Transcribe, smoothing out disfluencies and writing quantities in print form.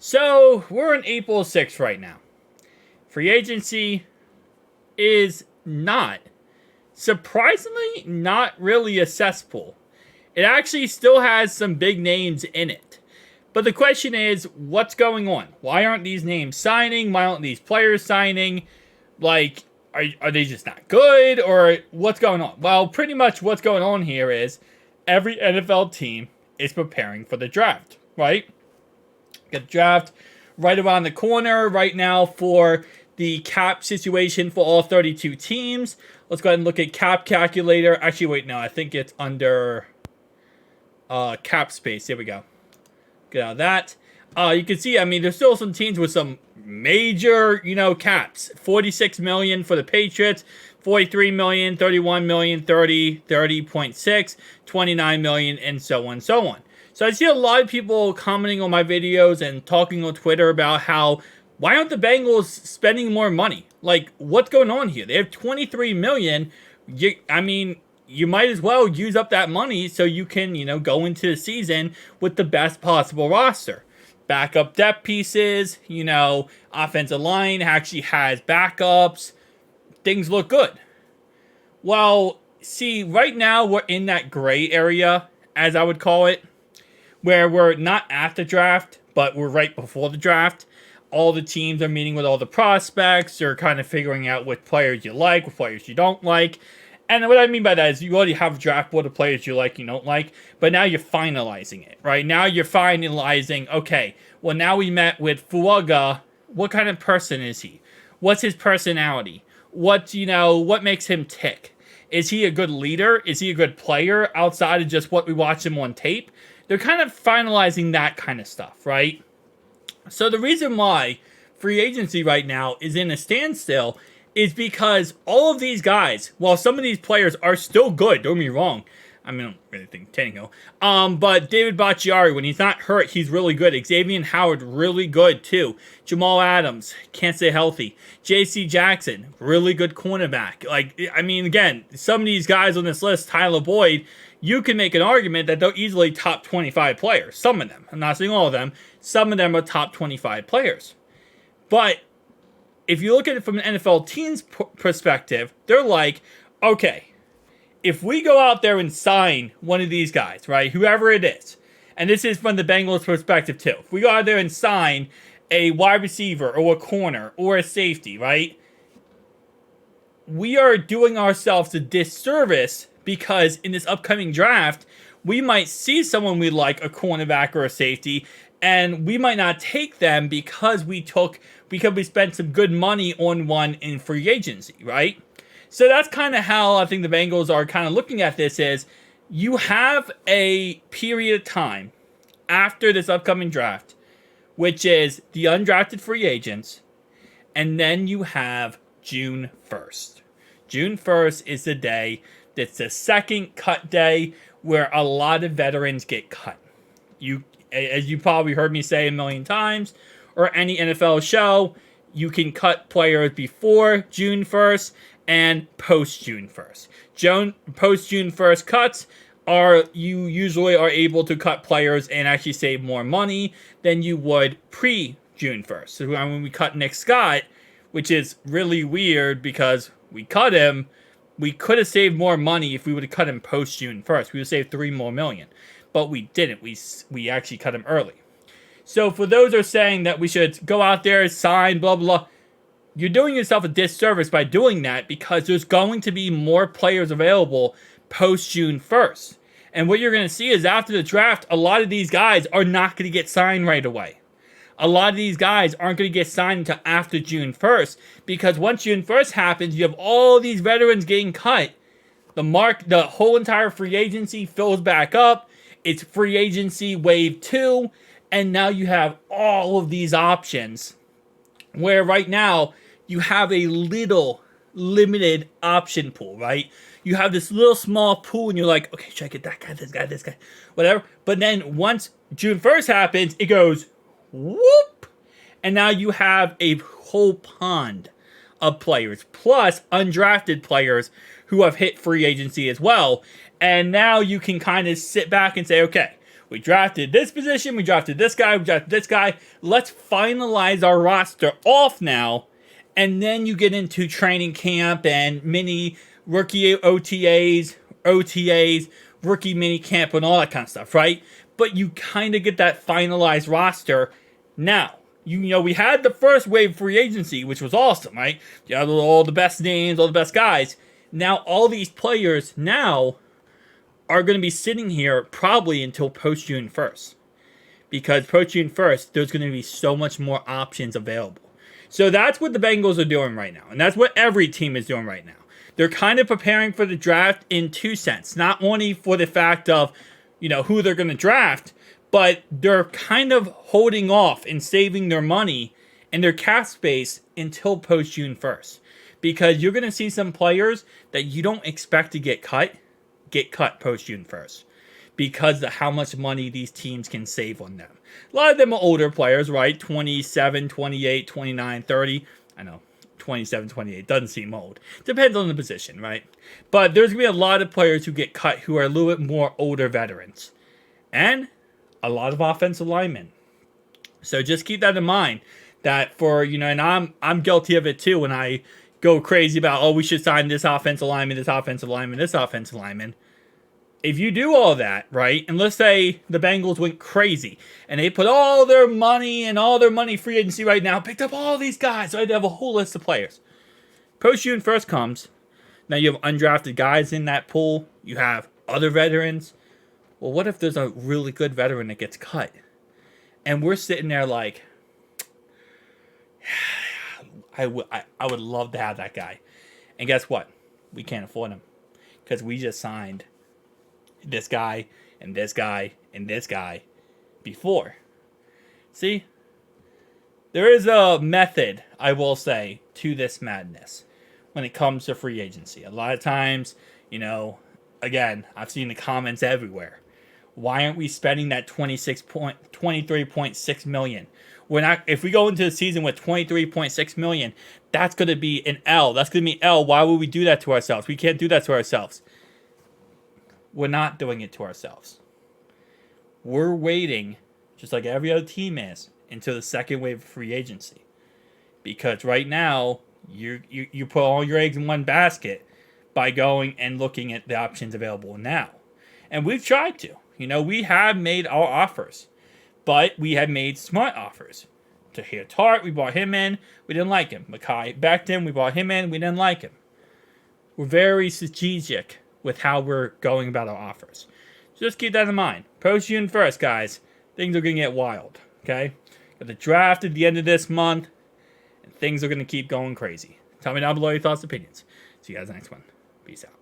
So we're in April 6th right now. Free agency is not, surprisingly, not really a cesspool. It actually still has some big names in it. But the question is, what's going on? Why aren't these names signing? Why aren't these players signing? Like, are they just not good? Or what's going on? Well, pretty much what's going on here is every NFL team is preparing for the draft, right? Get the draft right around the corner right now for the cap situation for all 32 teams. Let's go ahead and look at cap calculator. Actually, wait, no, I think it's under cap space. Here we go. Get out of that. You can see, I mean, there's still some teams with some major, caps. 46 million for the Patriots, 43 million, 31 million, 30, 30.6, 29 million, and so on and so on. So I see a lot of people commenting on my videos and talking on Twitter about how, why aren't the Bengals spending more money? Like, what's going on here? They have 23 million. You might as well use up that money so you can, go into the season with the best possible roster. Backup depth pieces, offensive line actually has backups. Things look good. Well, see, right now we're in that gray area, as I would call it, where we're not at the draft, but we're right before the draft. All the teams are meeting with all the prospects. They're kind of figuring out what players you like, what players you don't like. And what I mean by that is you already have a draft board of players you like, you don't like, but now you're finalizing it, right? Now you're finalizing, okay, well, now we met with Fuaga. What kind of person is he? What's his personality? What makes him tick? Is he a good leader? Is he a good player outside of just what we watch him on tape? They're kind of finalizing that kind of stuff, right? So the reason why free agency right now is in a standstill is because all of these guys, while some of these players are still good, don't get me wrong. I mean, I don't really think Tannehill. But David Bakhtiari, when he's not hurt, he's really good. Xavier Howard, really good too. Jamal Adams, can't stay healthy. J.C. Jackson, really good cornerback. Again, some of these guys on this list, Tyler Boyd, you can make an argument that they're easily top 25 players. Some of them. I'm not saying all of them. Some of them are top 25 players. But if you look at it from an NFL team's perspective, they're like, okay, if we go out there and sign one of these guys, right, whoever it is, and this is from the Bengals' perspective too, if we go out there and sign a wide receiver or a corner or a safety, right, we are doing ourselves a disservice because in this upcoming draft, we might see someone we like, a cornerback or a safety, and we might not take them because we spent some good money on one in free agency, right? So that's kind of how I think the Bengals are kind of looking at this is you have a period of time after this upcoming draft, which is the undrafted free agents, and then you have June 1st. June 1st is the day that's the second cut day where a lot of veterans get cut. As you probably heard me say a million times, or any NFL show, you can cut players before June 1st and post June 1st. Post June 1st cuts you usually are able to cut players and actually save more money than you would pre June 1st. So when we cut Nick Scott, which is really weird because we cut him, we could have saved more money if we would have cut him post June 1st. We would have saved $3 more million. But we didn't. We actually cut him early. So for those who are saying that we should go out there, sign, blah, blah, blah, you're doing yourself a disservice by doing that because there's going to be more players available post June 1st. And what you're going to see is after the draft, a lot of these guys are not going to get signed right away. A lot of these guys aren't going to get signed until after June 1st because once June 1st happens, you have all these veterans getting cut. The whole entire free agency fills back up. It's free agency wave 2. And now you have all of these options where right now you have a little limited option pool, right? You have this little small pool and you're like, okay, should I get that guy, this guy, whatever. But then once June 1st happens, it goes whoop. And now you have a whole pond of players plus undrafted players who have hit free agency as well. And now you can kind of sit back and say, okay, We drafted this position, we drafted this guy, we drafted this guy. Let's finalize our roster off now. And then you get into training camp and mini rookie OTAs, rookie mini camp, and all that kind of stuff, right? But you kind of get that finalized roster now. You know, we had the first wave of free agency, which was awesome, right? You had all the best names, all the best guys. Now, all these players now are going to be sitting here probably until post-June 1st. Because post-June 1st, there's going to be so much more options available. So that's what the Bengals are doing right now. And that's what every team is doing right now. They're kind of preparing for the draft in two sense. Not only for the fact of, you know, who they're going to draft, but they're kind of holding off and saving their money and their cap space until post-June 1st. Because you're going to see some players that you don't expect to get cut post-June 1st. Because of how much money these teams can save on them. A lot of them are older players, right? 27, 28, 29, 30. I know, 27, 28 doesn't seem old. Depends on the position, right? But there's going to be a lot of players who get cut who are a little bit more older veterans. And a lot of offensive linemen. So just keep that in mind. That for, you know, and I'm guilty of it too when I go crazy about, oh, we should sign this offensive lineman, this offensive lineman, this offensive lineman. If you do all that, right, and let's say the Bengals went crazy and they put all their money free agency right now, picked up all these guys, so they have a whole list of players. Post-June 1st comes. Now you have undrafted guys in that pool. You have other veterans. Well, what if there's a really good veteran that gets cut? And we're sitting there like, I would love to have that guy. And guess what? We can't afford him because we just signed this guy and this guy and this guy before. See? There is a method, I will say, to this madness when it comes to free agency. A lot of times, you know, again, I've seen the comments everywhere. Why aren't we spending that $23.6 million? We're not. If we go into the season with $23.6 million, that's going to be an L. That's going to be L. Why would we do that to ourselves? We can't do that to ourselves. We're not doing it to ourselves. We're waiting, just like every other team is, until the second wave of free agency. Because right now, you put all your eggs in one basket by going and looking at the options available now. And we've tried to. You know, we have made our offers. But we have made smart offers. Tahir Tart, we brought him in. We didn't like him. Mekhi Becton, we brought him in. We didn't like him. We're very strategic with how we're going about our offers. So just keep that in mind. Post-June 1st, guys, things are going to get wild, okay? Got the draft at the end of this month, and things are going to keep going crazy. Tell me down below your thoughts and opinions. See you guys next one. Peace out.